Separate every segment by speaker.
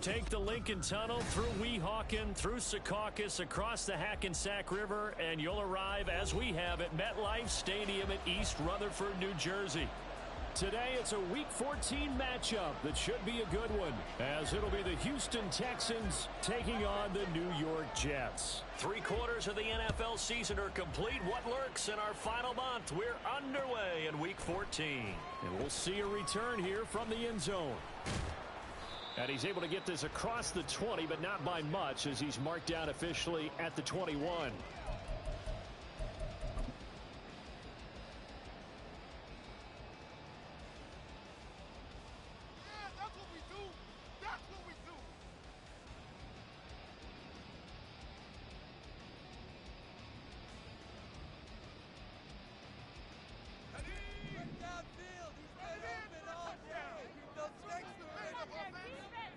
Speaker 1: take the Lincoln Tunnel through Weehawken, through Secaucus, across the Hackensack River, and you'll arrive, as we have, at MetLife Stadium at East Rutherford, New Jersey. Today, it's a Week 14 matchup that should be a good one, as it'll be the Houston Texans taking on the New York Jets. 3 quarters of the NFL season are complete. What lurks in our final month? We're underway in Week 14.
Speaker 2: And we'll see a return here from the end zone. And he's able to get this across the 20, but not by much, as he's marked down officially at the 21.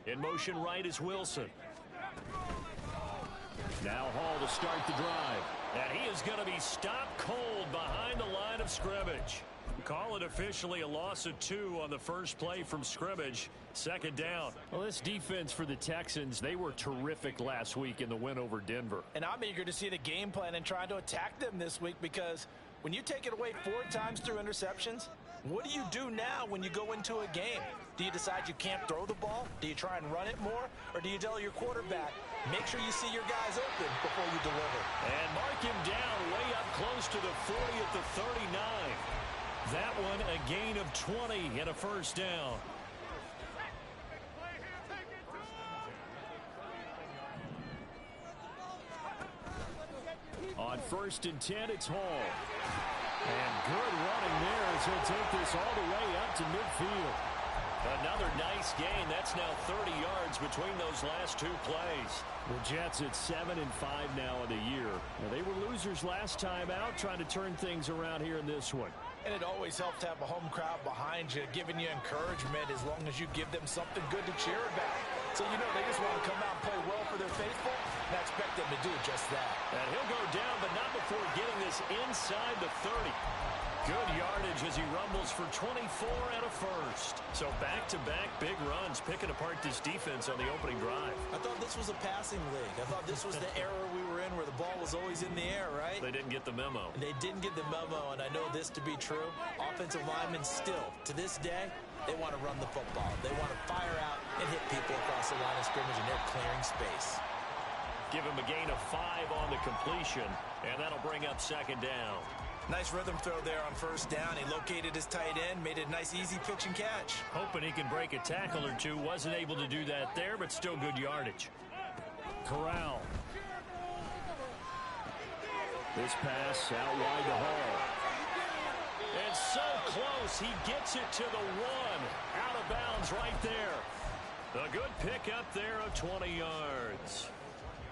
Speaker 1: In motion right is Wilson.
Speaker 2: Now Hall to start the drive.
Speaker 1: And he is going to be stopped cold behind the line of scrimmage. Call it officially a loss of 2 on the first play from scrimmage. 2nd down.
Speaker 2: Well, this defense for the Texans, they were terrific last week in the win over Denver.
Speaker 3: And I'm eager to see the game plan and trying to attack them this week, because when you take it away 4 times through interceptions, what do you do now when you go into a game? Do you decide you can't throw the ball? Do you try and run it more? Or do you tell your quarterback, make sure you see your guys open before you deliver?
Speaker 1: And mark him down way up close to the 40 at the 39. That one a gain of 20 and a first down.
Speaker 2: On 1st and 10, it's Hall. And good running there as he'll take this all the way up to midfield.
Speaker 1: Another nice gain. That's now 30 yards between those last 2 plays.
Speaker 2: The Jets at 7-5 now in the year. Now, they were losers last time out, trying to turn things around here in this one.
Speaker 3: And it always helps to have a home crowd behind you, giving you encouragement as long as you give them something good to cheer about. So, you know, they just want to come out and play well for their faithful, and I expect them to do just that.
Speaker 1: And he'll go down, but not before getting this inside the 30. Good yardage as he rumbles for 24 and a first. So back-to-back big runs, picking apart this defense on the opening drive.
Speaker 3: I thought this was a passing league. I thought this was the era we were in where the ball was always in the air, right?
Speaker 1: They didn't get the memo.
Speaker 3: They didn't get the memo, and I know this to be true. Offensive linemen still, to this day, they want to run the football. They want to fire out and hit people across the line of scrimmage, and they're clearing space.
Speaker 1: Give him a gain of 5 on the completion, and that'll bring up 2nd down.
Speaker 3: Nice rhythm throw there on 1st down. He located his tight end, made it a nice, easy pitch and catch.
Speaker 1: Hoping he can break a tackle or two. Wasn't able to do that there, but still good yardage.
Speaker 2: Corral. This pass out wide to Hall.
Speaker 1: And so close, he gets it to the 1. Out of bounds right there. A good pickup there of 20 yards.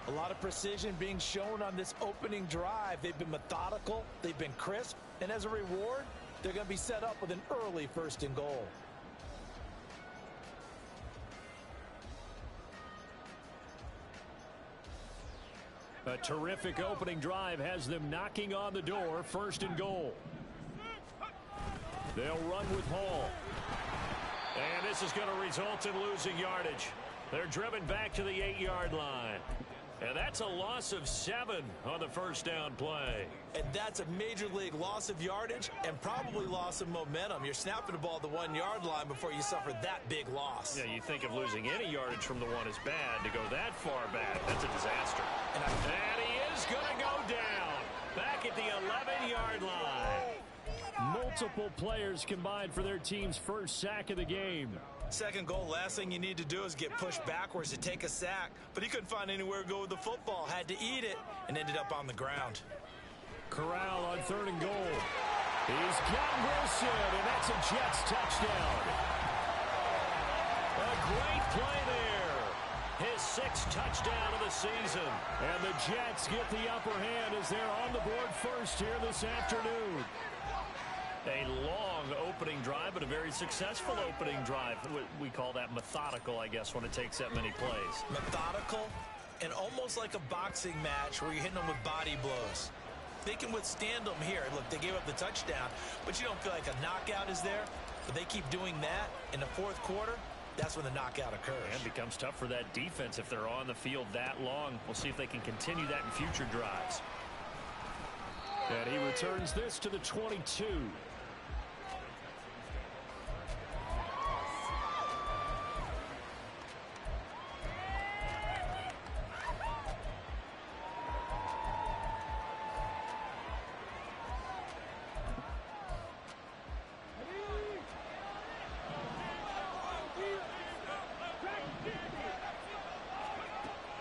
Speaker 3: A lot of precision being shown on this opening drive. They've been methodical, they've been crisp, and as a reward, they're going to be set up with an early 1st and goal.
Speaker 2: A terrific opening drive has them knocking on the door. 1st and goal. They'll run with Hall.
Speaker 1: And this is going to result in losing yardage. They're driven back to the 8-yard line. And that's a loss of 7 on the 1st down play.
Speaker 3: And that's a major league loss of yardage and probably loss of momentum. You're snapping the ball at the 1-yard line before you suffer that big loss.
Speaker 1: Yeah, you think of losing any yardage from the 1 is bad. To go that far back, that's a disaster. And he is going to go down. Back at the 11-yard line.
Speaker 2: Multiple players combined for their team's 1st sack of the game.
Speaker 3: 2nd goal, last thing you need to do is get pushed backwards to take a sack. But he couldn't find anywhere to go with the football. Had to eat it and ended up on the ground.
Speaker 2: Corral on 3rd and goal. He's got Wilson, and that's a Jets touchdown.
Speaker 1: A great play there. His 6th touchdown of the season.
Speaker 2: And the Jets get the upper hand as they're on the board first here this afternoon.
Speaker 1: A long opening drive, but a very successful opening drive. We call that methodical, I guess, when it takes that many plays.
Speaker 3: Methodical and almost like a boxing match where you're hitting them with body blows. They can withstand them here. Look, they gave up the touchdown, but you don't feel like a knockout is there. But they keep doing that in the 4th quarter. that's when the knockout occurs.
Speaker 1: And it becomes tough for that defense if they're on the field that long. We'll see if they can continue that in future drives. And he returns this to the 22.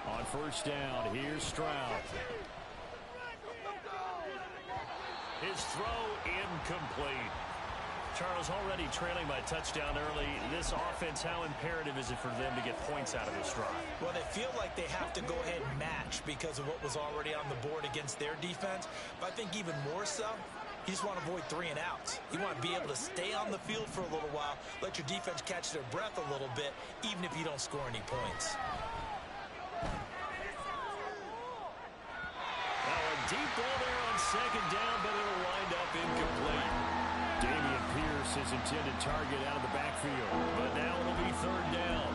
Speaker 1: On first down, here's Stroud. His throw incomplete. Charles, already trailing by touchdown early. This offense, how imperative is it for them to get points out of this drive?
Speaker 3: Well, they feel like they have to go ahead and match because of what was already on the board against their defense. But I think even more so, you just want to avoid 3 and outs. You want to be able to stay on the field for a little while, let your defense catch their breath a little bit, even if you don't score any points.
Speaker 1: Now a deep ball there on second down, but it'll wind up incomplete. Dameon Pierce, his intended target, out of the backfield. But now it'll be third down.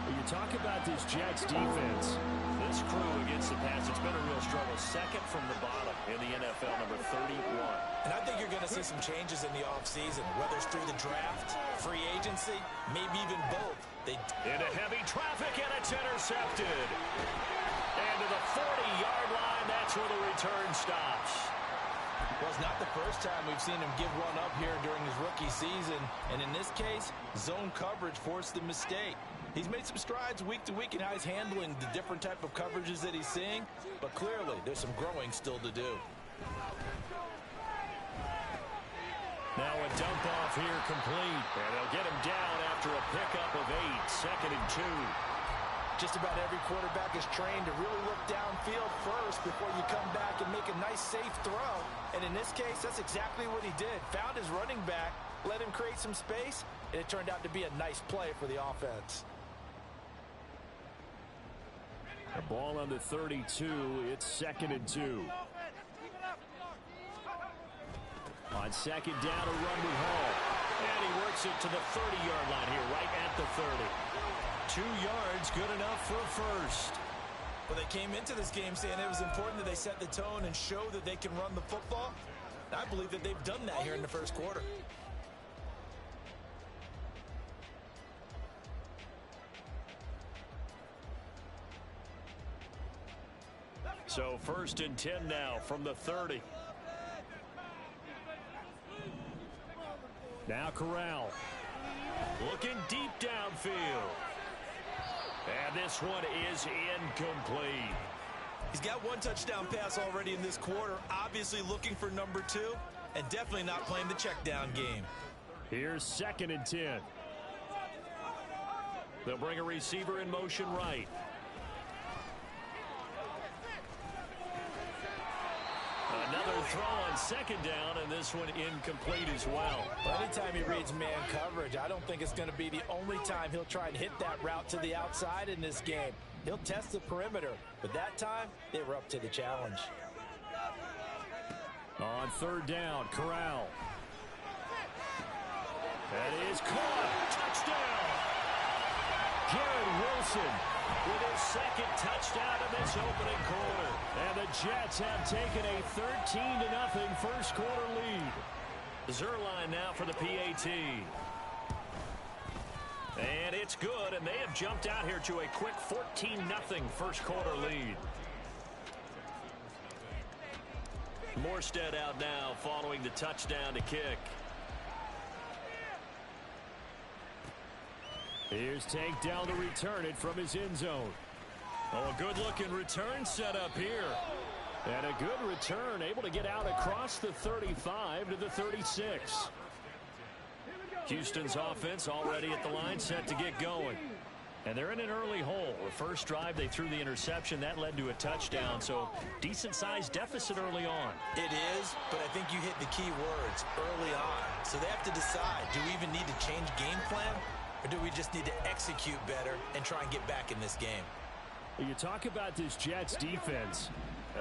Speaker 1: When you talk about this Jets defense, this crew against the pass, it's been a real struggle. Second from the bottom in the NFL, number 31.
Speaker 3: And I think you're going to see some changes in the offseason, whether it's through the draft, free agency, maybe even both.
Speaker 1: Into heavy traffic, and it's intercepted. And to the 40-yard line, that's where the return stops.
Speaker 3: Well, it's not the first time we've seen him give one up here during his rookie season. And in this case, zone coverage forced the mistake. He's made some strides week to week in how he's handling the different type of coverages that he's seeing. But clearly, there's some growing still to do.
Speaker 1: Now a dump off here complete. And they'll get him down after a pickup of 8. Second and 2.
Speaker 3: Just about every quarterback is trained to really look downfield first before you come back and make a nice, safe throw. And in this case, that's exactly what he did. Found his running back, let him create some space, and it turned out to be a nice play for the offense.
Speaker 2: The ball on the 32. It's second and 2. On second down, a run with Hall.
Speaker 1: And he works it to the 30-yard line here, right at the 30. 2 yards, good enough for a first.
Speaker 3: Well, they came into this game saying it was important that they set the tone and show that they can run the football. I believe that they've done that here in the first quarter.
Speaker 1: So first and 10 now from the 30.
Speaker 2: Now Corral.
Speaker 1: Looking deep downfield. And this one is incomplete.
Speaker 3: He's got 1 touchdown pass already in this quarter, obviously looking for number 2, and definitely not playing the check down game.
Speaker 2: Here's second and 10.
Speaker 1: They'll bring a receiver in motion right. Another throw on second down, and this one incomplete as well.
Speaker 3: But anytime he reads man coverage, I don't think it's going to be the only time he'll try and hit that route to the outside in this game. He'll test the perimeter, but that time, they were up to the challenge.
Speaker 2: On third down, Corral.
Speaker 1: That is caught. Touchdown! Garrett Wilson with his second touchdown in this opening quarter.
Speaker 2: And the Jets have taken a 13-0 first quarter lead.
Speaker 1: Zerline now for the PAT. And it's good, and they have jumped out here to a quick 14-0 first quarter lead. Morstead out now following the touchdown to kick.
Speaker 2: Here's Tank down to return it from his end zone.
Speaker 1: Oh, a good-looking return set up here.
Speaker 2: And a good return, able to get out across the 35 to the 36.
Speaker 1: Houston's offense already at the line, set to get going. And they're in an early hole. The first drive, they threw the interception. That led to a touchdown, so decent-sized deficit early on.
Speaker 3: It is, but I think you hit the key words, early on. So they have to decide, do we even need to change game plan, or do we just need to execute better and try and get back in this game?
Speaker 2: You talk about this Jets defense.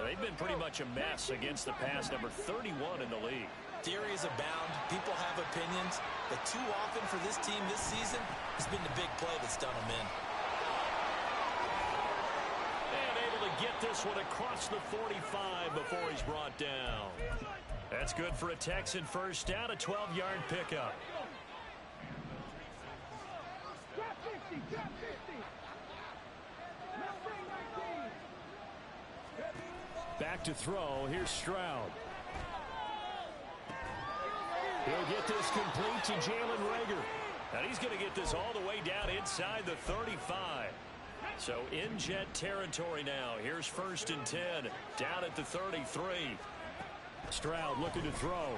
Speaker 1: They've been pretty much a mess against the pass, number 31 in the league.
Speaker 3: Theories abound. People have opinions. but too often for this team this season, it's been the big play that's done them in.
Speaker 1: And able to get this one across the 45 before he's brought down. That's good for a Texan first down, a 12-yard pickup. Back to throw. Here's Stroud. He'll get this complete to Jalen Reagor. And he's going to get this all the way down inside the 35. So in Jet territory now. Here's 1st and 10. Down at the 33. Stroud looking to throw.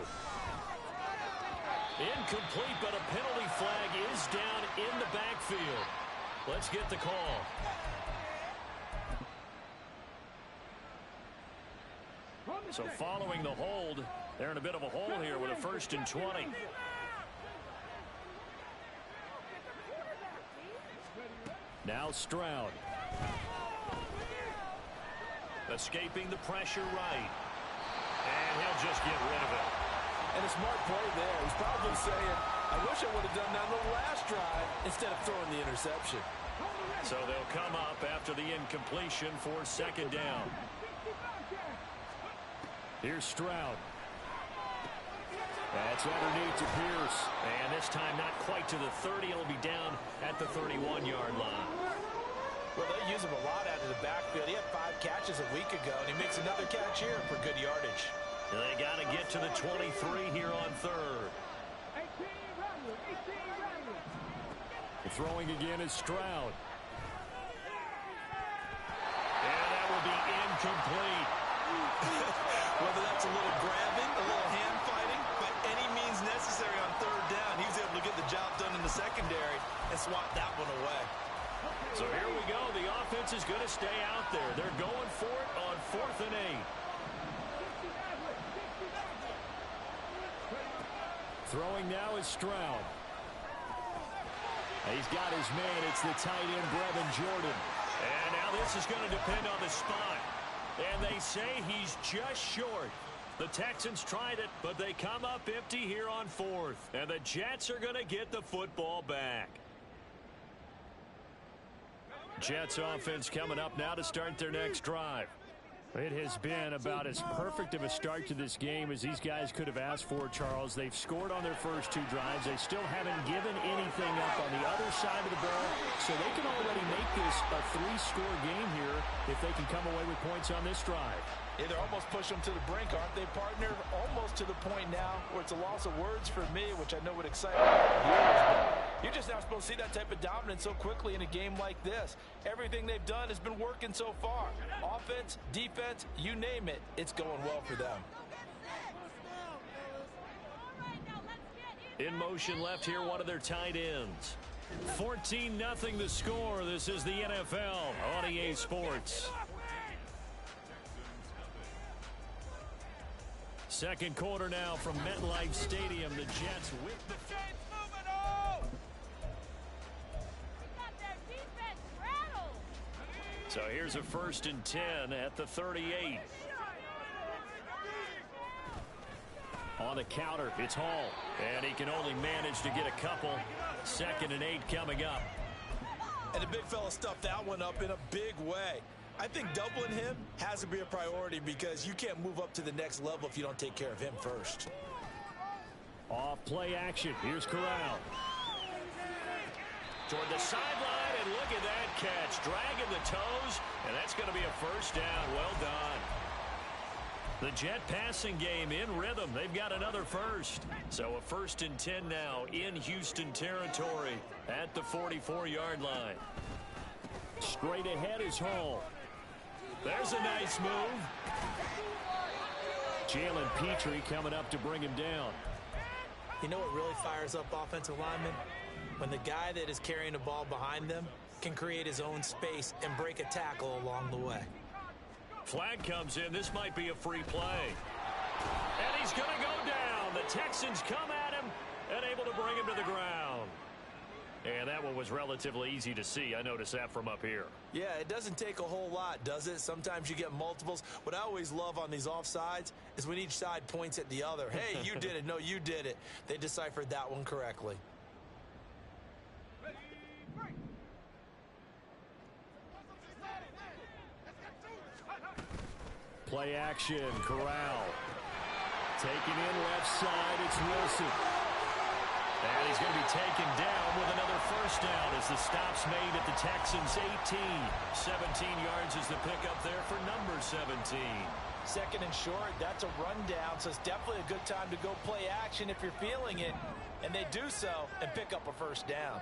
Speaker 1: Incomplete, but a penalty flag is down in the backfield. Let's get the call. So following the hold, they're in a bit of a hole here with a 1st and 20. Now Stroud. Escaping the pressure right. And he'll just get rid of it.
Speaker 3: And a smart play there. He's probably saying, I wish I would have done that on the last drive instead of throwing the interception.
Speaker 1: So they'll come up after the incompletion for 2nd down. Here's Stroud. That's underneath to Pierce. And this time not quite to the 30. It'll be down at the 31-yard line.
Speaker 3: Well, they use him a lot out of the backfield. He had 5 catches a week ago, and he makes another catch here for good yardage.
Speaker 1: And they got to get to the 23 here on 3rd. Throwing again is Stroud. And that will be incomplete.
Speaker 3: Whether that's a little grabbing, a little hand fighting, by any means necessary on 3rd down, he was able to get the job done in the secondary and swat that one away.
Speaker 1: So here we go. The offense is going to stay out there. They're going for it on 4th and 8. Throwing now is Stroud. He's got his man. It's the tight end, Brevin Jordan. And now this is going to depend on the spot. And they say he's just short. The Texans tried it, but they come up empty here on 4th. And the Jets are going to get the football back. Jets offense coming up now to start their next drive. It has been about as perfect of a start to this game as these guys could have asked for, Charles. They've scored on their first 2 drives. They still haven't given anything up on the other side of the ball, so they can already make this a 3-score game here if they can come away with points on this drive.
Speaker 3: Yeah, they're almost pushing them to the brink, aren't they, partner? Almost to the point now where it's a loss of words for me, which I know would excite viewers. You're just not supposed to see that type of dominance so quickly in a game like this. Everything they've done has been working so far. Offense, defense, you name it, it's going well for them.
Speaker 1: In motion left here, one of their tight ends. 14-0 the score. This is the NFL on EA Sports. Second quarter now from MetLife Stadium. The Jets with the... So here's a 1st and 10 at the 38. On the counter, it's Hall. And he can only manage to get a couple. 2nd and 8 coming up.
Speaker 3: And the big fella stuffed that one up in a big way. I think doubling him has to be a priority because you can't move up to the next level if you don't take care of him first.
Speaker 1: Off play action. Here's Corral. Toward the sideline, and look at that catch. Dragging the toes, and that's going to be a 1st down. Well done. The Jet passing game in rhythm. They've got another 1st. So a 1st and 10 now in Houston territory at the 44-yard line. Straight ahead is Hall. There's a nice move. Jalen Petrie coming up to bring him down.
Speaker 3: You know what really fires up offensive linemen? When the guy that is carrying the ball behind them can create his own space and break a tackle along the way.
Speaker 1: Flag comes in. This might be a free play. And he's going to go down. The Texans come at him and able to bring him to the ground. And that one was relatively easy to see. I noticed that from up here.
Speaker 3: Yeah, it doesn't take a whole lot, does it? Sometimes you get multiples. What I always love on these offsides is when each side points at the other. Hey, you did it. No, you did it. They deciphered that one correctly.
Speaker 2: Play action, Corral. Taking in left side, it's Wilson.
Speaker 1: And he's going to be taken down with another first down as the stop's made at the Texans' 18. 17 yards is the pickup there for number 17.
Speaker 3: Second and short, that's a rundown, so it's definitely a good time to go play action if you're feeling it. And they do so and pick up a first down.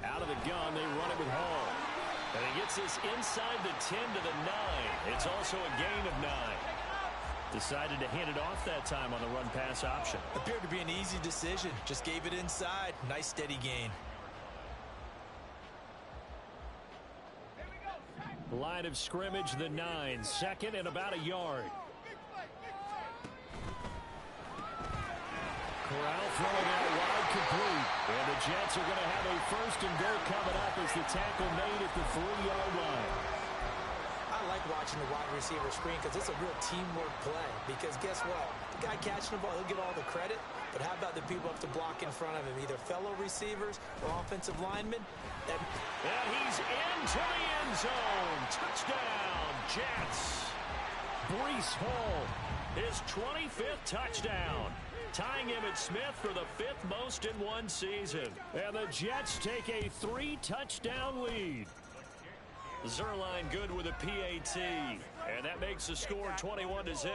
Speaker 2: Out of the gun, they run it with Hall.
Speaker 1: And he gets this inside the 10 to the 9. It's also a gain of 9. Decided to hand it off that time on the run-pass option.
Speaker 3: Appeared to be an easy decision. Just gave it inside. Nice, steady gain.
Speaker 2: Line of scrimmage, the 9. Second and about a yard. Corral throwing out wide complete. And the Jets are going to have a first and goal coming up as the tackle made at the 3-yard line.
Speaker 3: I like watching the wide receiver screen because it's a real teamwork play. Because guess what? The guy catching the ball, he'll get all the credit. But how about the people up to block in front of him? Either fellow receivers or offensive linemen.
Speaker 1: And he's into the end zone. Touchdown, Jets. Breece Hall, his 25th touchdown. Tying Emmitt Smith for the 5th most in one season.
Speaker 2: And the Jets take a 3-touchdown lead.
Speaker 1: Zerline good with a PAT. And that makes the score 21-0.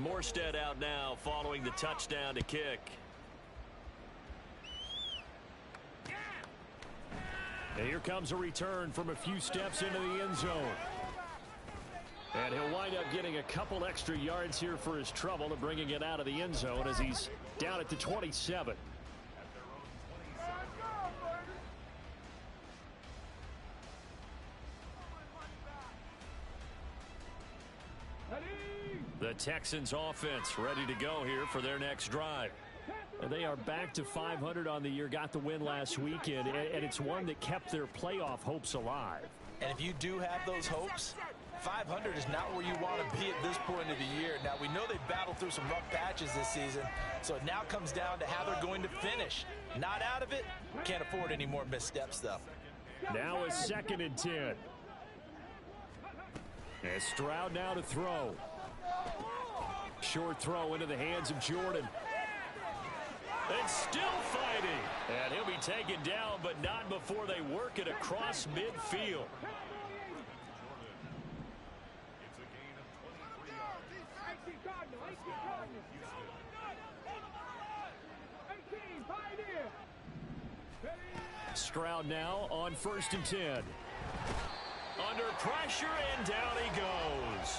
Speaker 1: Morstead out now following the touchdown to kick.
Speaker 2: And here comes a return from a few steps into the end zone. And he'll wind up getting a couple extra yards here for his trouble and bringing it out of the end zone as he's down at the 27.
Speaker 1: The Texans offense ready to go here for their next drive.
Speaker 2: And they are back to 500 on the year, got the win last weekend, and it's one that kept their playoff hopes alive.
Speaker 3: And if you do have those hopes, 500 is not where you want to be at this point of the year. Now, we know they battled through some rough patches this season, so it now comes down to how they're going to finish. Not out of it. Can't afford any more missteps, though.
Speaker 2: Now a 2nd and 10. And Stroud now to throw. Short throw into the hands of Jordan.
Speaker 1: And still fighting. And he'll be taken down, but not before they work it across midfield.
Speaker 2: Stroud now on 1st and 10.
Speaker 1: Under pressure, and down he goes.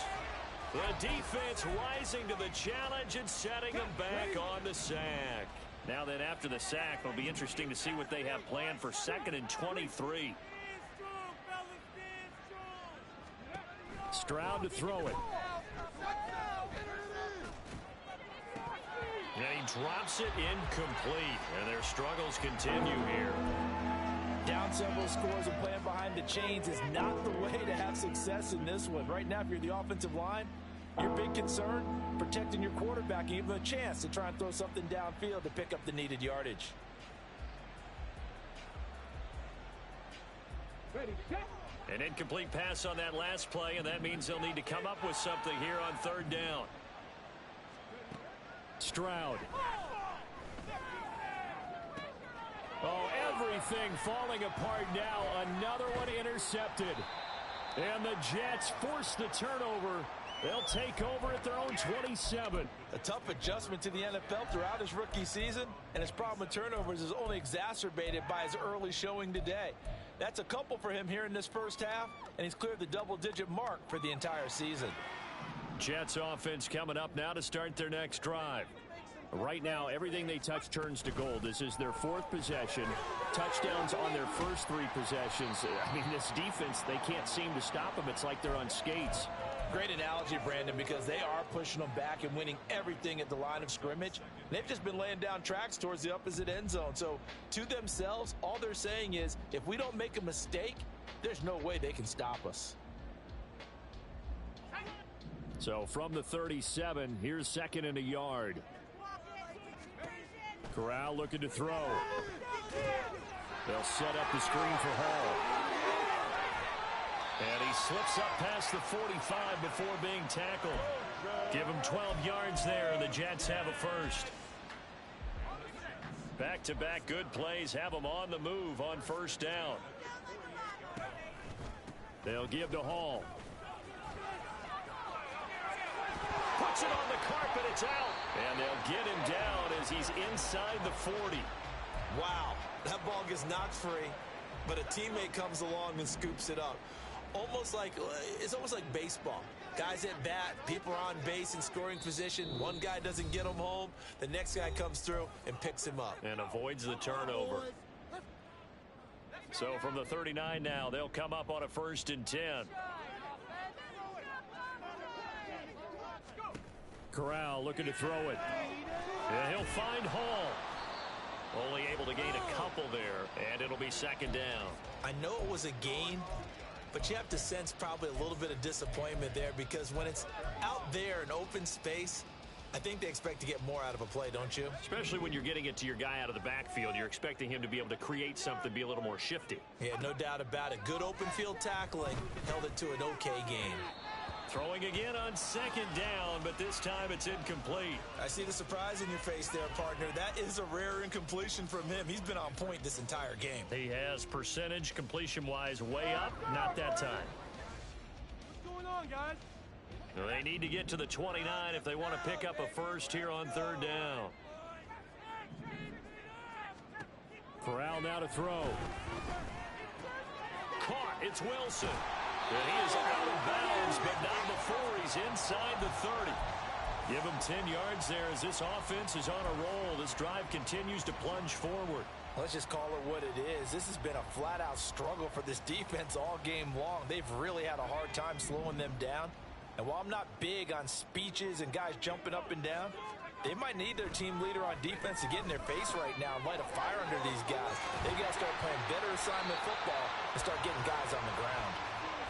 Speaker 1: The defense rising to the challenge and setting him back on the sack. Now then, after the sack, it'll be interesting to see what they have planned for 2nd and 23.
Speaker 2: Stroud to throw it.
Speaker 1: And he drops it incomplete. And their struggles continue here.
Speaker 3: Down several scores and playing behind the chains is not the way to have success in this one. Right now, if you're the offensive line, your big concern, protecting your quarterback and give him a chance to try and throw something downfield to pick up the needed yardage.
Speaker 1: An incomplete pass on that last play, and that means they'll need to come up with something here on 3rd down.
Speaker 2: Stroud. Oh, everything falling apart now. Another one intercepted. And the Jets force the turnover. They'll take over at their own 27.
Speaker 3: A tough adjustment to the NFL throughout his rookie season, and his problem with turnovers is only exacerbated by his early showing today. That's a couple for him here in this first half, and he's cleared the double-digit mark for the entire season.
Speaker 1: Jets offense coming up now to start their next drive.
Speaker 2: Right now, everything they touch turns to gold. This is their 4th possession. Touchdowns on their first 3 possessions. I mean, this defense, they can't seem to stop them. It's like they're on skates.
Speaker 3: Great analogy, Brandon, because they are pushing them back and winning everything at the line of scrimmage. They've just been laying down tracks towards the opposite end zone. So, to themselves, all they're saying is, if we don't make a mistake, there's no way they can stop us.
Speaker 2: So, from the 37, here's 2nd and a yard. Corral looking to throw. They'll set up the screen for Hall. And he slips up past the 45 before being tackled. Give him 12 yards there, and the Jets have a first. Back-to-back good plays have them on the move on first down. They'll give to Hall. Puts it on the carpet, it's out. And they'll get him down as he's inside the 40.
Speaker 4: Wow, that ball gets knocked free, but a teammate comes along and scoops it up. It's almost like baseball. Guys at bat, people are on base in scoring position. One guy doesn't get him home. The next guy comes through and picks him up.
Speaker 2: And avoids the turnover. So from the 39 now, they'll come up on a 1st and 10. Corral looking to throw it. And he'll find Hall. Only able to gain a couple there, and it'll be 2nd down.
Speaker 4: I know it was a gain, but you have to sense probably a little bit of disappointment there, because when it's out there in open space, I think they expect to get more out of a play, don't you?
Speaker 2: Especially when you're getting it to your guy out of the backfield. You're expecting him to be able to create something, be a little more shifty.
Speaker 4: Yeah, no doubt about it. Good open field tackling held it to an okay game.
Speaker 2: Throwing again on 2nd down, but this time it's incomplete.
Speaker 4: I see the surprise in your face there, partner. That is a rare incompletion from him. He's been on point this entire game.
Speaker 2: He has percentage completion-wise way up, not that time.
Speaker 5: What's going on, guys?
Speaker 2: They need to get to the 29 if they want to pick up a first here on 3rd down. Corral now to throw. Caught. It's Wilson. And he is out of bounds, but not before he's inside the 30. Give him 10 yards there as this offense is on a roll. This drive continues to plunge forward.
Speaker 3: Let's just call it what it is. This has been a flat-out struggle for this defense all game long. They've really had a hard time slowing them down. And while I'm not big on speeches and guys jumping up and down, they might need their team leader on defense to get in their face right now and light a fire under these guys. They've got to start playing better assignment football and start getting guys on the ground.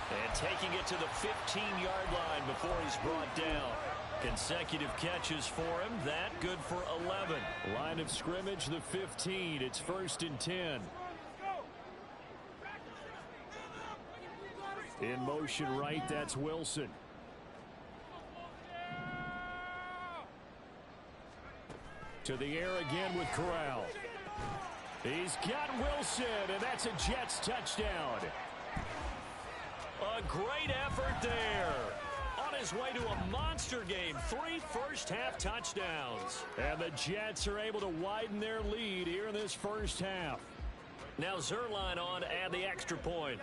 Speaker 2: And taking it to the 15-yard line before he's brought down. Consecutive catches for him. That good for 11. Line of scrimmage, the 15. It's 1st and 10. In motion right, that's Wilson. To the air again with Corral. He's got Wilson, and that's a Jets touchdown. A great effort there. On his way to a monster game. 3 first-half touchdowns. And the Jets are able to widen their lead here in this first half. Now Zerline on to add the extra point.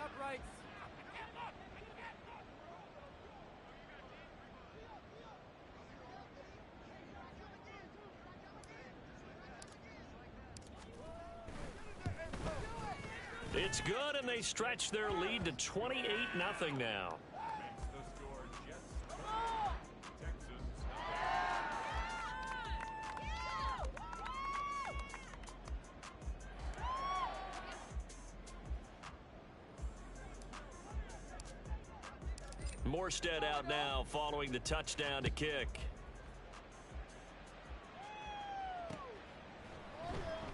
Speaker 2: It's good, and they stretch their lead to 28-0 now. Morstead out now following the touchdown to kick.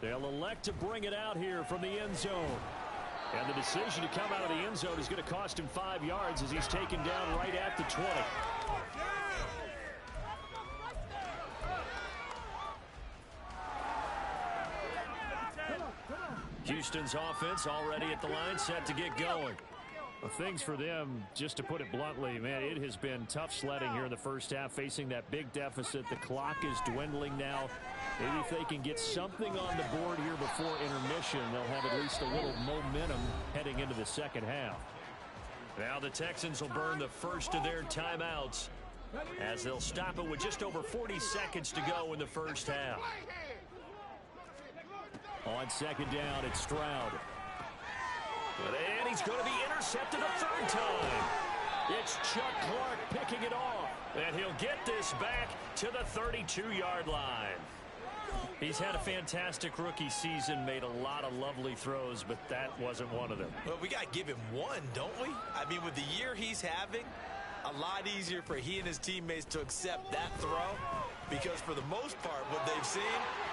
Speaker 2: They'll elect to bring it out here from the end zone. And the decision to come out of the end zone is going to cost him 5 yards as he's taken down right at the 20. Houston's offense already at the line, set to get going. Well, things for them, just to put it bluntly, man, it has been tough sledding here in the first half, facing that big deficit. The clock is dwindling now. Maybe if they can get something on the board here before intermission, they'll have at least a little momentum heading into the second half. Now the Texans will burn the first of their timeouts.
Speaker 1: as they'll stop it with just over 40 seconds to go in the first half. On second down, it's Stroud. And he's going to be intercepted a third time. It's Chuck Clark picking it off. And he'll get this back to the 32-yard line. He's had a fantastic rookie season, made a lot of lovely throws, but that wasn't one of them.
Speaker 4: Well, we got to give him one, don't we? I mean, with the year he's having, a lot easier for he and his teammates to accept that throw, because for the most part, what they've seen,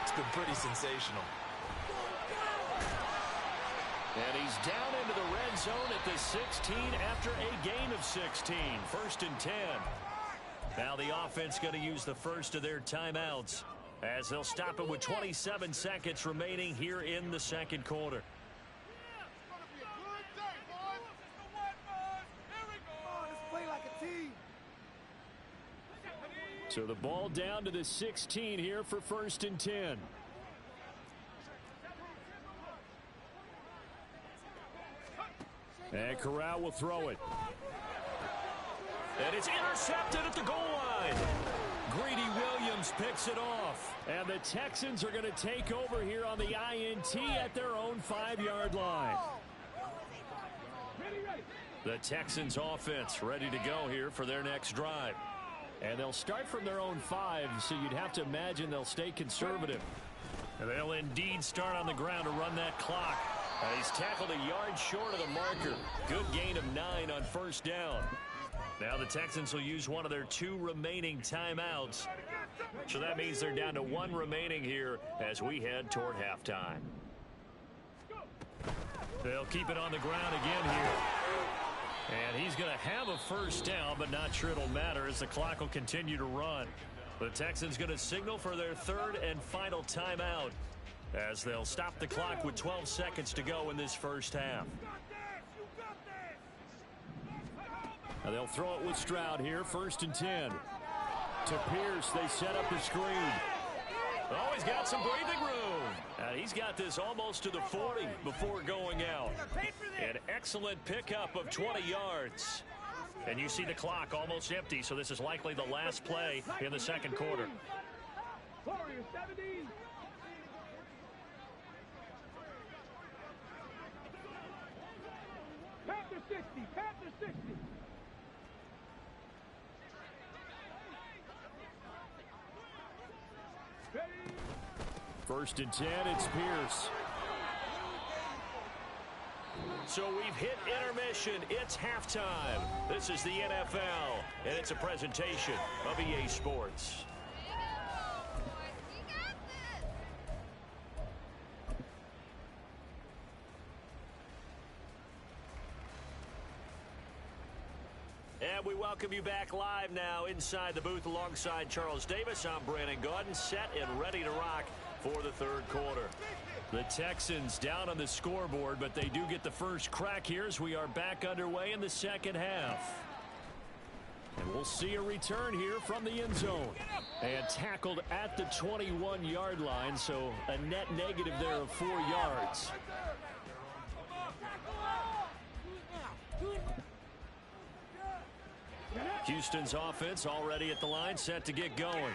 Speaker 4: it's been pretty sensational.
Speaker 1: And he's down into the red zone at the 16 after a gain of 16. First and 10. Now the offense going to use the first of their timeouts, as they'll stop it with 27 seconds remaining here in the second quarter. So the ball down to the 16 here for first and 10. And Corral will throw it. And it's intercepted at the goal line. Greedy Williams picks it off. And the Texans are going to take over here on the INT at their own 5-yard line. The Texans offense ready to go here for their next drive. And they'll start from their own 5, so you'd have to imagine they'll stay conservative. And they'll indeed start on the ground to run that clock. He's tackled a yard short of the marker. Good gain of 9 on first down. Now the Texans will use one of their 2 remaining timeouts. So that means they're down to 1 remaining here as we head toward halftime. They'll keep it on the ground again here. And he's going to have a first down, but not sure it'll matter as the clock will continue to run. The Texans going to signal for their 3rd and final timeout, as they'll stop the clock with 12 seconds to go in this first half. Now they'll throw it with Stroud here, first and 10. To Pierce, they set up the screen. Oh, he's got some breathing room. He's got this almost to the 40 before going out. An excellent pickup of 20 yards. And you see the clock almost empty, so this is likely the last play in the second quarter.
Speaker 5: Warriors 17. Panther 60. Panther 60.
Speaker 1: First and 10, it's Pierce. So we've hit intermission. It's halftime. This is the NFL, and it's a presentation of EA Sports. And we welcome you back live now inside the booth alongside Charles Davis. I'm Brandon Gaudin, set and ready to rock for the third quarter. The Texans down on the scoreboard, but they do get the first crack here as we are back underway in the second half. And we'll see a return here from the end zone. And tackled at the 21-yard line, so a net negative there of 4 yards. Houston's offense already at the line, set to get going.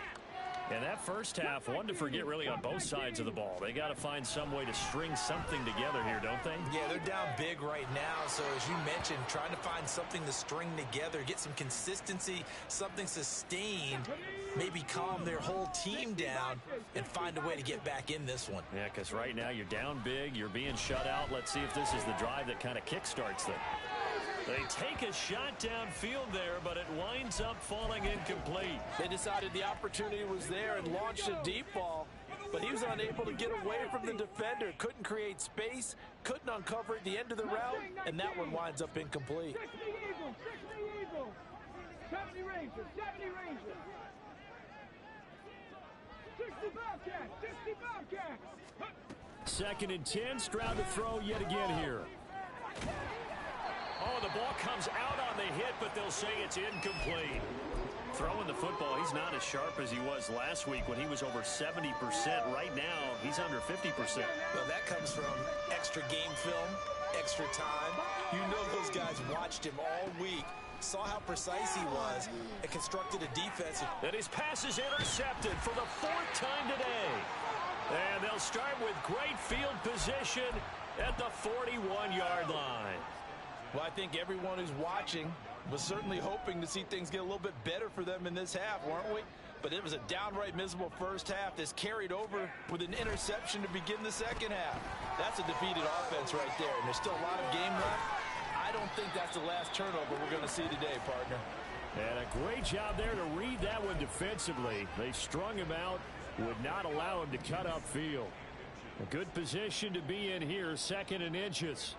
Speaker 1: And that first half, one to forget really on both sides of the ball. They got to find some way to string something together here, don't they?
Speaker 3: Yeah, they're down big right now. So as you mentioned, trying to find something to string together, get some consistency, something sustained, maybe calm their whole team down and find a way to get back in this one.
Speaker 1: Yeah, because right now you're down big, you're being shut out. Let's see if this is the drive that kind of kickstarts them. They take a shot downfield there, but it winds up falling incomplete.
Speaker 3: They decided the opportunity was there and launched a deep ball, but he was unable to get away from the defender. Couldn't create space, couldn't uncover at the end of the route, and that one winds up incomplete.
Speaker 5: 60 Eagles, 60 Eagles, 70 Rangers, 70 Rangers. 60 Bobcats, 60 Bobcats.
Speaker 1: Second and 10, Stroud to throw yet again here. Oh, the ball comes out on the hit, but they'll say it's incomplete. Throwing the football, he's not as sharp as he was last week when he was over 70%. Right now, he's under 50%.
Speaker 3: Well, that comes from extra game film, extra time. You know those guys watched him all week saw how precise he was, and constructed a defense.
Speaker 1: And his pass is intercepted for the 4th time today. And they'll start with great field position at the 41-yard line.
Speaker 3: Well, I think everyone who's watching was certainly hoping to see things get a little bit better for them in this half, weren't we? But it was a downright miserable first half that's carried over with an interception to begin the second half. That's a defeated offense right there, and there's still a lot of game left. I don't think that's the last turnover we're going to see today, partner.
Speaker 1: And a great job there to read that one defensively. They strung him out, would not allow him to cut upfield. A good position to be in here, 2nd and inches.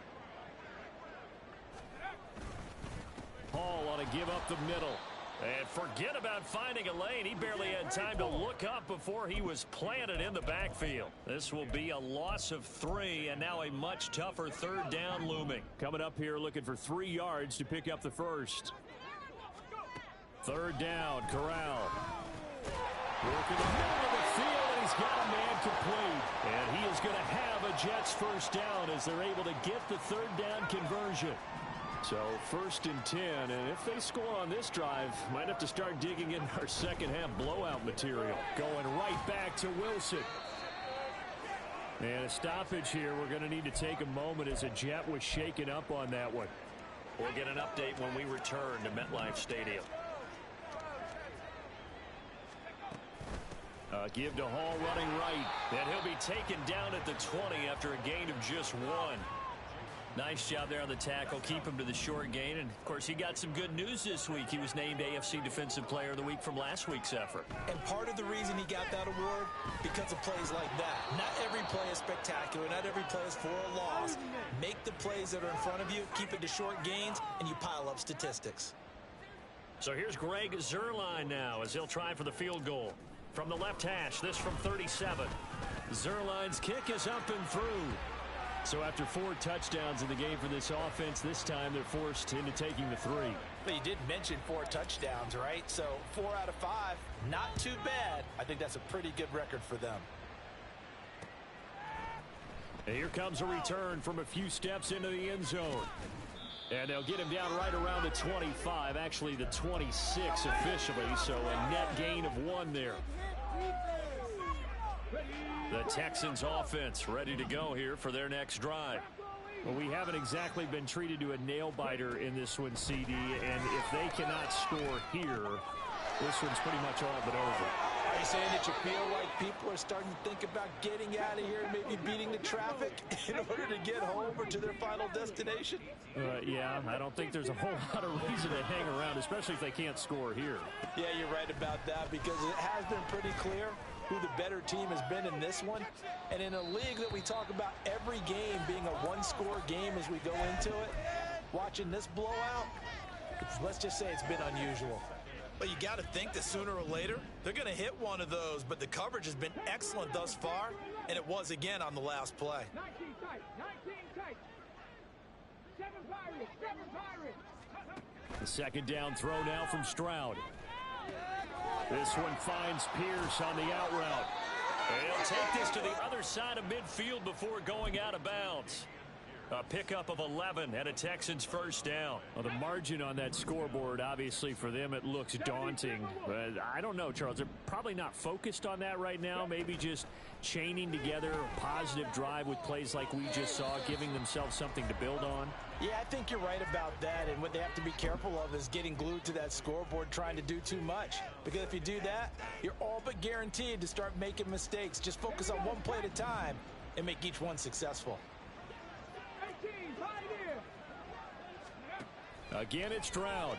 Speaker 1: Hall ought to give up the middle. And forget about finding a lane. He barely had time to look up before he was planted in the backfield. This will be a loss of 3, and now a much tougher 3rd down looming. Coming up here looking for 3 yards to pick up the first. 3rd down, Corral. Working the middle of the field, and he's got a man complete. And he is going to have a Jets first down as they're able to get the 3rd down conversion. So 1st and 10, and if they score on this drive, might have to start digging in our second half blowout material. Going right back to Wilson. And a stoppage here. We're going to need to take a moment as a Jet was shaken up on that one. We'll get an update when we return to MetLife Stadium. Give to Hall running right. And he'll be taken down at the 20 after a gain of just 1. Nice job there on the tackle. Keep him to the short gain. And, of course, he got some good news this week. He was named AFC Defensive Player of the Week from last week's effort.
Speaker 3: And part of the reason he got that award, because of plays like that. Not every play is spectacular. Not every play is for a loss. Make the plays that are in front of you, keep it to short gains, and you pile up statistics.
Speaker 1: So here's Greg Zuerlein now as he'll try for the field goal. From the left hash, this from 37. Zuerlein's kick is up and through. So after 4 touchdowns in the game for this offense, this time they're forced into taking the 3.
Speaker 3: But you did mention 4 touchdowns, right? So 4 out of 5, not too bad. I think that's a pretty good record for them.
Speaker 1: And here comes a return from a few steps into the end zone. And they'll get him down right around the 25, actually the 26 officially, so a net gain of 1 there. The Texans offense ready to go here for their next drive. Well, we haven't exactly been treated to a nail-biter in this one, CD, and if they cannot score here, this one's pretty much all but over.
Speaker 3: Are you saying that you feel like people are starting to think about getting out of here and maybe beating the traffic in order to get home or to their final destination?
Speaker 1: Yeah, I don't think there's a whole lot of reason to hang around, especially if they can't score here.
Speaker 3: Yeah, you're right about that, because it has been pretty clear who the better team has been in this one. And in a league that we talk about every game being a one-score game as we go into it, watching this blowout, let's just say it's been unusual.
Speaker 4: But you got to think that sooner or later, they're going to hit one of those. But the coverage has been excellent thus far, and it was again on the last play.
Speaker 5: 19 tight, 19 tight. 7 Pirates, 7 Pirates.
Speaker 1: The second down throw now from Stroud. This one finds Pierce on the out route. He'll take this to the other side of midfield before going out of bounds. A pickup of 11 and a Texans first down. Well, the margin on that scoreboard, obviously for them, it looks daunting. But I don't know, Charles. They're probably not focused on that right now. Maybe just chaining together a positive drive with plays like we just saw, giving themselves something to build on.
Speaker 3: Yeah, I think you're right about that. And what they have to be careful of is getting glued to that scoreboard trying to do too much. Because if you do that, you're all but guaranteed to start making mistakes. Just focus on one play at a time and make each one successful.
Speaker 1: Again, it's Stroud.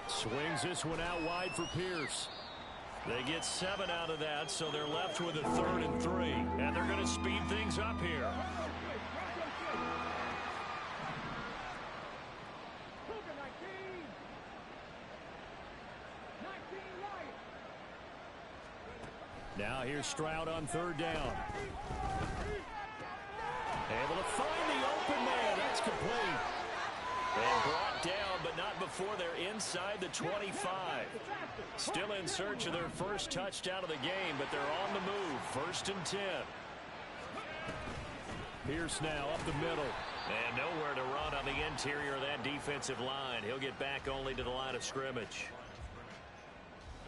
Speaker 1: Swings this one out wide for Pierce. They get 7 out of that, so they're left with a 3rd and 3. And they're going to speed things up here. Now here's Stroud on 3rd down. Able to find the open man. That's complete. And brought down, but not before they're inside the 25. Still in search of their first touchdown of the game, but they're on the move. 1st and 10.
Speaker 2: Pierce now up the middle.
Speaker 1: And nowhere to run on the interior of that defensive line. He'll get back only to the line of scrimmage.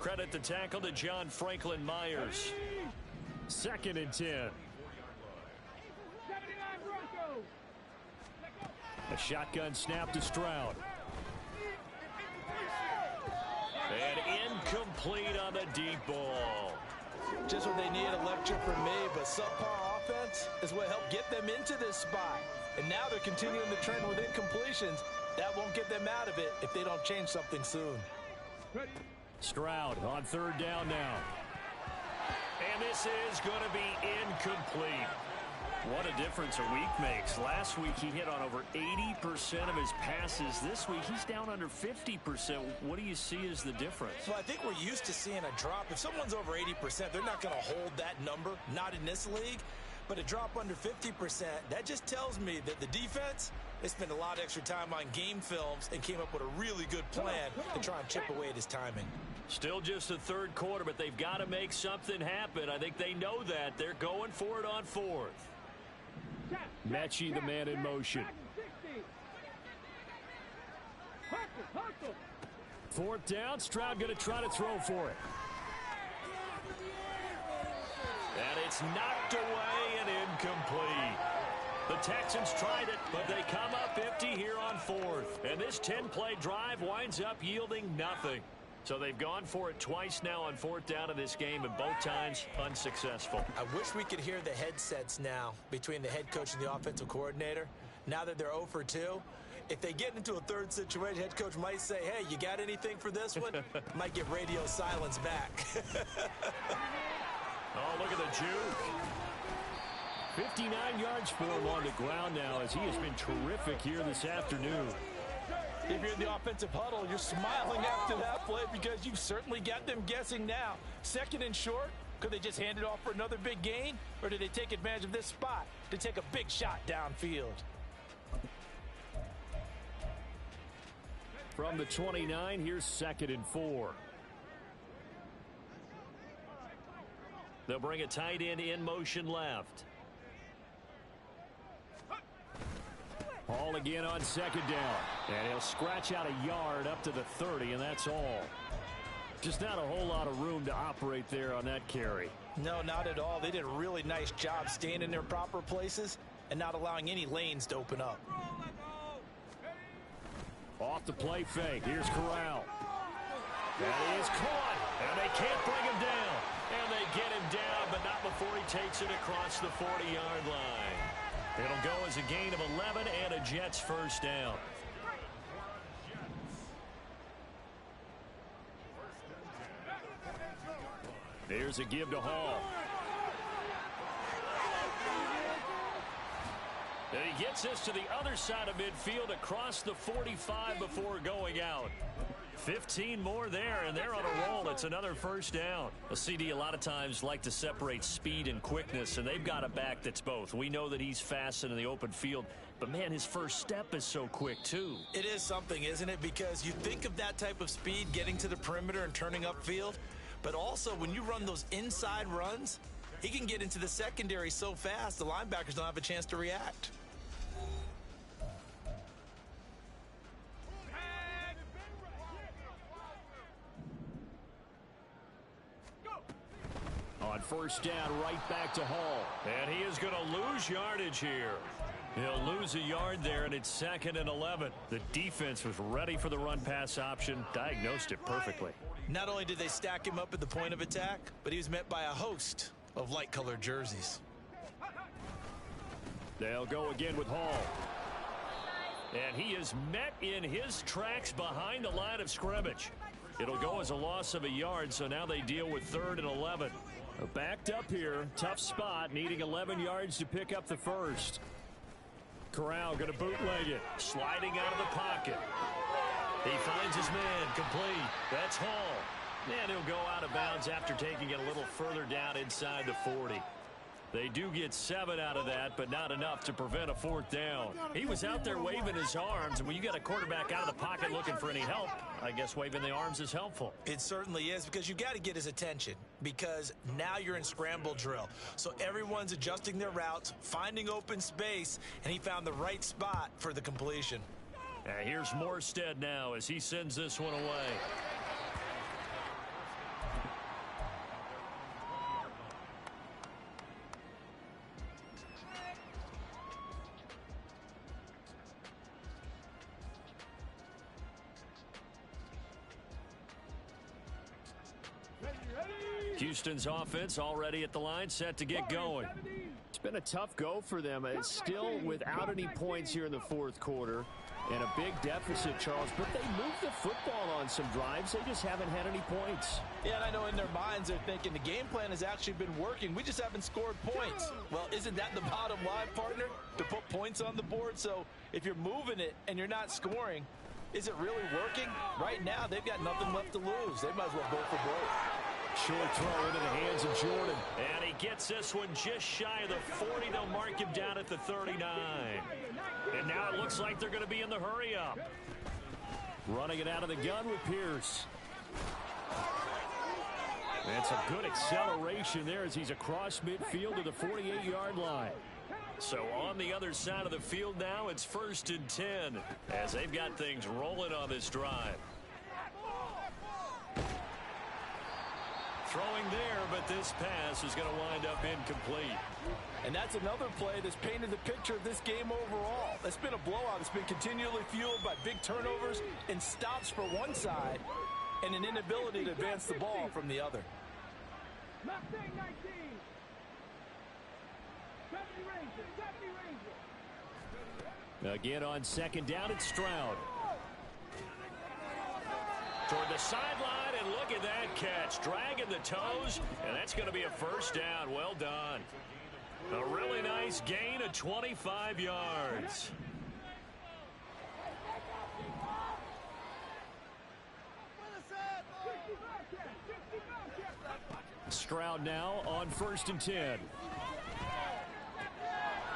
Speaker 1: Credit the tackle to John Franklin Myers.
Speaker 2: 2nd and 10.
Speaker 5: 79 Broncos.
Speaker 2: A shotgun snap to Stroud.
Speaker 1: And incomplete on the deep ball.
Speaker 3: Just what they need, a lecture from me, but subpar offense is what helped get them into this spot. And now they're continuing the trend with incompletions. That won't get them out of it if they don't change something soon.
Speaker 2: Stroud on 3rd down now.
Speaker 1: And this is going to be incomplete. What a difference a week makes. Last week he hit on over 80% of his passes. This week he's down under 50%. What do you see as the difference?
Speaker 3: Well, I think we're used to seeing a drop. If someone's over 80%, they're not going to hold that number, not in this league. But a drop under 50%, that just tells me that the defense, they spent a lot of extra time on game films and came up with a really good plan to try and chip away at his timing.
Speaker 1: Still just the 3rd quarter, but they've got to make something happen. I think they know that. They're going for it on 4th.
Speaker 2: Mechie, the man in motion. 4th down. Stroud going to try to throw for it.
Speaker 1: And it's knocked away and incomplete. The Texans tried it, but they come up empty here on 4th. And this 10-play drive winds up yielding nothing. So they've gone for it twice now on 4th down in this game, and both times unsuccessful.
Speaker 3: I wish we could hear the headsets now between the head coach and the offensive coordinator. Now that they're 0 for 2, if they get into a 3rd situation, head coach might say, hey, you got anything for this one? Might get radio silence back.
Speaker 1: Oh, look at the juke.
Speaker 2: 59 yards for him on the ground now as he has been terrific here this afternoon.
Speaker 3: If you're in the offensive huddle, you're smiling after that play because you've certainly got them guessing now. 2nd and short, could they just hand it off for another big gain? Or did they take advantage of this spot to take a big shot downfield?
Speaker 2: From the 29, here's 2nd and 4.
Speaker 1: They'll bring a tight end in motion left.
Speaker 2: Hall again on 2nd down. And he'll scratch out a yard up to the 30, and that's all. Just not a whole lot of room to operate there on that carry.
Speaker 3: No, not at all. They did a really nice job staying in their proper places and not allowing any lanes to open up.
Speaker 2: Off the play fake. Here's Corral. That is caught, and they can't bring him down.
Speaker 1: And they get him down, but not before he takes it across the 40-yard line. It'll go as a gain of 11 and a Jets 1st down.
Speaker 2: There's a give to Hall.
Speaker 1: And he gets this to the other side of midfield across the 45 before going out. 15 more there, and they're on a roll. It's another 1st down.
Speaker 2: A CD a lot of times like to separate speed and quickness, and they've got a back that's both. We know that he's fast in the open field, but, man, his first step is so quick, too.
Speaker 3: It is something, isn't it? Because you think of that type of speed getting to the perimeter and turning upfield, but also when you run those inside runs, he can get into the secondary so fast the linebackers don't have a chance to react.
Speaker 2: On 1st down, right back to Hall.
Speaker 1: And he is going to lose yardage here.
Speaker 2: He'll lose a yard there, and it's 2nd and 11. The defense was ready for the run-pass option, diagnosed it perfectly.
Speaker 3: Not only did they stack him up at the point of attack, but he was met by a host of light-colored jerseys.
Speaker 2: They'll go again with Hall.
Speaker 1: And he is met in his tracks behind the line of scrimmage. It'll go as a loss of a yard, so now they deal with 3rd and 11.
Speaker 2: Backed up here, tough spot, needing 11 yards to pick up the 1st. Corral going to bootleg it.
Speaker 1: Sliding out of the pocket. He finds his man, complete. That's Hall. And he'll go out of bounds after taking it a little further down inside the 40. They do get 7 out of that, but not enough to prevent a 4th down. He was out there waving his arms, and when you got a quarterback out of the pocket looking for any help, I guess waving the arms is helpful.
Speaker 3: It certainly is, because you got to get his attention, because now you're in scramble drill. So everyone's adjusting their routes, finding open space, and he found the right spot for the completion.
Speaker 1: Here's Morstead now as he sends this one away. Houston's offense already at the line, set to get going.
Speaker 2: It's been a tough go for them. It's still without any points here in the 4th quarter. And a big deficit, Charles. But they moved the football on some drives. They just haven't had any points.
Speaker 3: Yeah, and I know in their minds they're thinking the game plan has actually been working. We just haven't scored points. Well, isn't that the bottom line, partner? To put points on the board. So if you're moving it and you're not scoring, is it really working? Right now, they've got nothing left to lose. They might as well go for broke.
Speaker 1: Short throw into the hands of Jordan. And he gets this one just shy of the 40. They'll mark him down at the 39. And now it looks like they're going to be in the hurry up. Running it out of the gun with Pierce. That's a good acceleration there as he's across midfield to the 48-yard line. So on the other side of the field now, it's 1st and 10 as they've got things rolling on this drive. Throwing there, but this pass is going to wind up incomplete.
Speaker 3: And that's another play that's painted the picture of this game overall. It's been a blowout. It's been continually fueled by big turnovers and stops for one side and an inability to advance the ball from the other.
Speaker 5: Mustang 19. 70 Rangers. 70 Rangers.
Speaker 1: Again on 2nd down, it's Stroud. Toward the sideline, and look at that catch. Dragging the toes, and that's going to be a 1st down. Well done. A really nice gain of 25 yards. Stroud now on 1st and 10.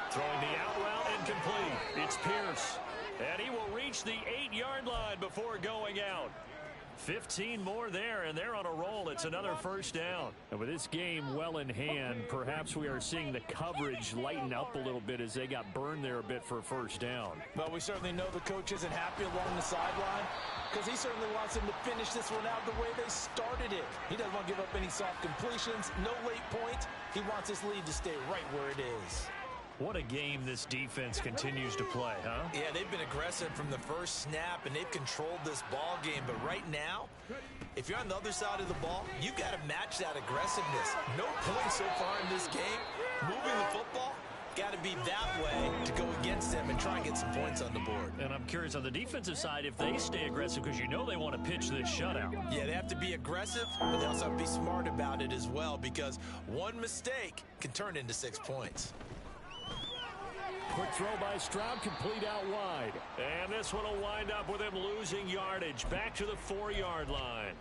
Speaker 1: Throwing the out route incomplete. It's Pierce. And he will reach the 8-yard line before going out. 15 more there, and they're on a roll. It's another 1st down. And with this game well in hand, perhaps we are seeing the coverage lighten up a little bit as they got burned there a bit for a 1st down.
Speaker 3: Well, we certainly know the coach isn't happy along the sideline because he certainly wants them to finish this one out the way they started it. He doesn't want to give up any soft completions, no late points. He wants his lead to stay right where it is.
Speaker 1: What a game this defense continues to play, huh?
Speaker 3: Yeah, they've been aggressive from the first snap, and they've controlled this ball game. But right now, if you're on the other side of the ball, you've got to match that aggressiveness. No points so far in this game. Moving the football, got to be that way to go against them and try and get some points on the board.
Speaker 1: And I'm curious on the defensive side if they stay aggressive because you know they want to pitch this shutout.
Speaker 3: Yeah, they have to be aggressive, but they also have to be smart about it as well because one mistake can turn into 6 points.
Speaker 1: Quick throw by Stroud, complete out wide. And this one will wind up with him losing yardage back to the 4-yard line.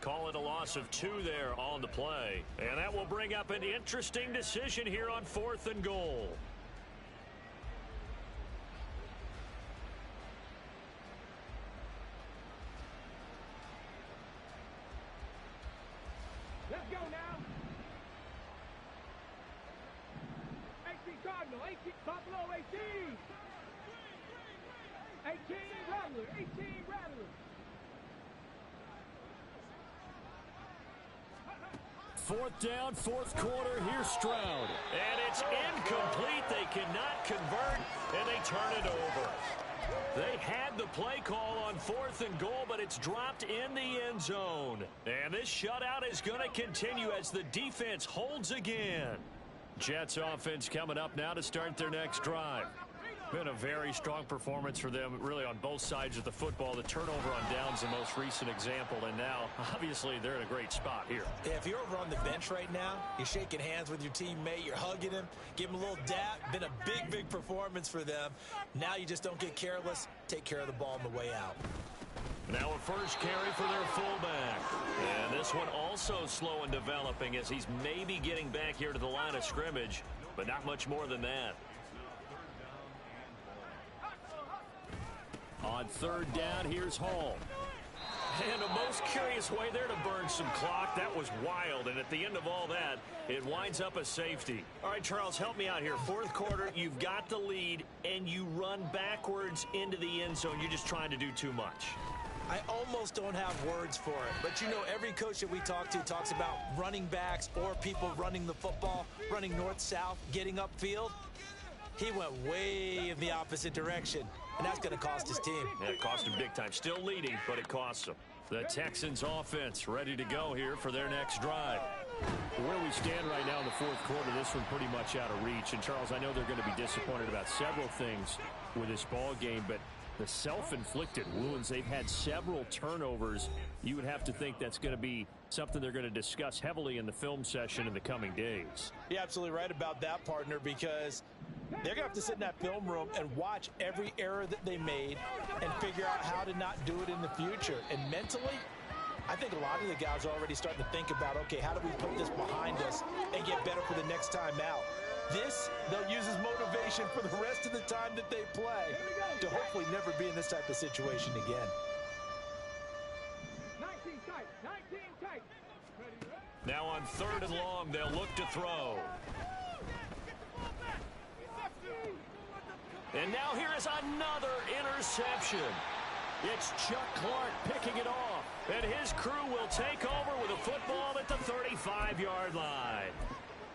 Speaker 1: Call it a loss of 2 there on the play. And that will bring up an interesting decision here on 4th and goal.
Speaker 5: Let's go now. 18 Cardinal, 18 Buffalo, 18. 18 Rattler, 18 Rattler.
Speaker 1: Fourth down, 4th quarter. Here's Stroud. And it's incomplete. They cannot convert, and they turn it over. They had the play call on 4th and goal, but it's dropped in the end zone. And this shutout is going to continue as the defense holds again. Jets offense coming up now to start their next drive. Been a very strong performance for them, really, on both sides of the football. The turnover on downs the most recent example, and now, obviously, they're in a great spot here.
Speaker 3: Yeah, if you're over on the bench right now, you're shaking hands with your teammate, you're hugging him, give him a little dap. Been a big, big performance for them. Now you just don't get careless. Take care of the ball on the way out.
Speaker 1: Now a first carry for their fullback. And this one also slow in developing as he's maybe getting back here to the line of scrimmage.
Speaker 2: but not much more than that. On third down, here's Hall. And a most curious way there to burn some clock. That was wild, and at the end of all that, it winds up a safety. All right, Charles, help me out here. Fourth quarter, you've got the lead, and you run backwards into the end zone. You're just trying to do too much.
Speaker 3: I almost don't have words for it. But, you know, every coach that we talk to talks about running backs or people running the football, running north-south, getting upfield. He went way in the opposite direction, and that's going to cost his team.
Speaker 2: Yeah, it cost him big time. Still leading, but it costs him. The Texans offense ready to go here for their next drive. Where we stand right now in the fourth quarter, this one pretty much out of reach. And, Charles, I know they're going to be disappointed about several things with this ball game, but the self-inflicted wounds, they've had several turnovers. You would have to think that's going to be something they're going to discuss heavily in the film session in the coming days.
Speaker 3: You're absolutely right about that, partner, because they're going to have to sit in that film room and watch every error that they made and figure out how to not do it in the future. And mentally, I think a lot of the guys are already starting to think about, okay, how do we put this behind us and get better for the next time out? This, they'll use as motivation for the rest of the time that they play to hopefully never be in this type of situation again.
Speaker 5: 19 tight, 19 tight.
Speaker 2: Now on third and long, they'll look to throw. And now here is another interception. It's Chuck Clark picking it off. And his crew will take over with a football at the 35-yard line.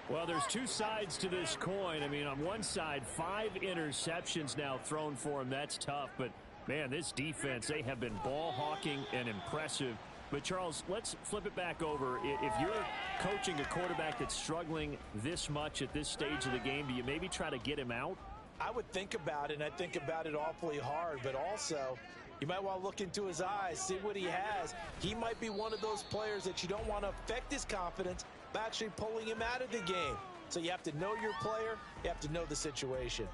Speaker 2: Well, there's two sides to this coin. I mean, on one side, 5 interceptions now thrown for him. That's tough. But, man, this defense, they have been ball hawking and impressive. But, Charles, let's flip it back over. If you're coaching a quarterback that's struggling this much at this stage of the game, do you maybe try to get him out?
Speaker 3: I would think about it, and I think about it awfully hard. But also, you might want to look into his eyes, see what he has. He might be one of those players that you don't want to affect his confidence by actually pulling him out of the game. So you have to know your player. You have to know the situation.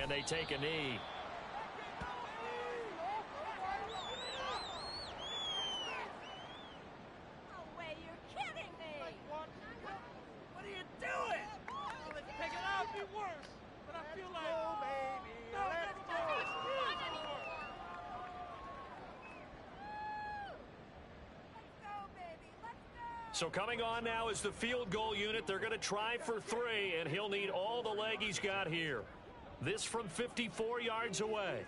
Speaker 2: And they take a knee.
Speaker 6: No way, you're kidding me!
Speaker 5: What are you doing? Let's take it out, be worse. But I feel like, oh baby, let's go.
Speaker 2: So coming on now is the field goal unit. They're going to try for 3, and he'll need all the leg he's got here. This from 54 yards away.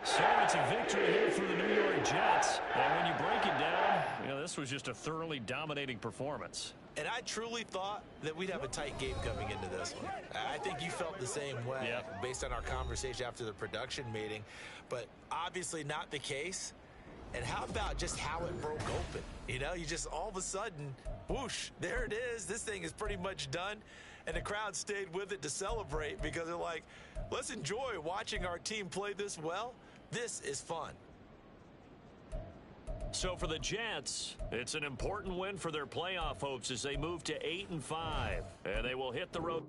Speaker 2: So it's a victory here for the New York Jets. And when you break it down, you know, this was just a thoroughly dominating performance.
Speaker 3: And I truly thought that we'd have a tight game coming into this one. I think you felt the same way based on our conversation after the production meeting, but obviously not the case. And how about just how it broke open? You know, you just all of a sudden, whoosh, there it is. This thing is pretty much done. And the crowd stayed with it to celebrate because they're like, let's enjoy watching our team play this well. This is fun.
Speaker 2: So for the Jets, it's an important win for their playoff hopes as they move to 8-5. And they will hit the road.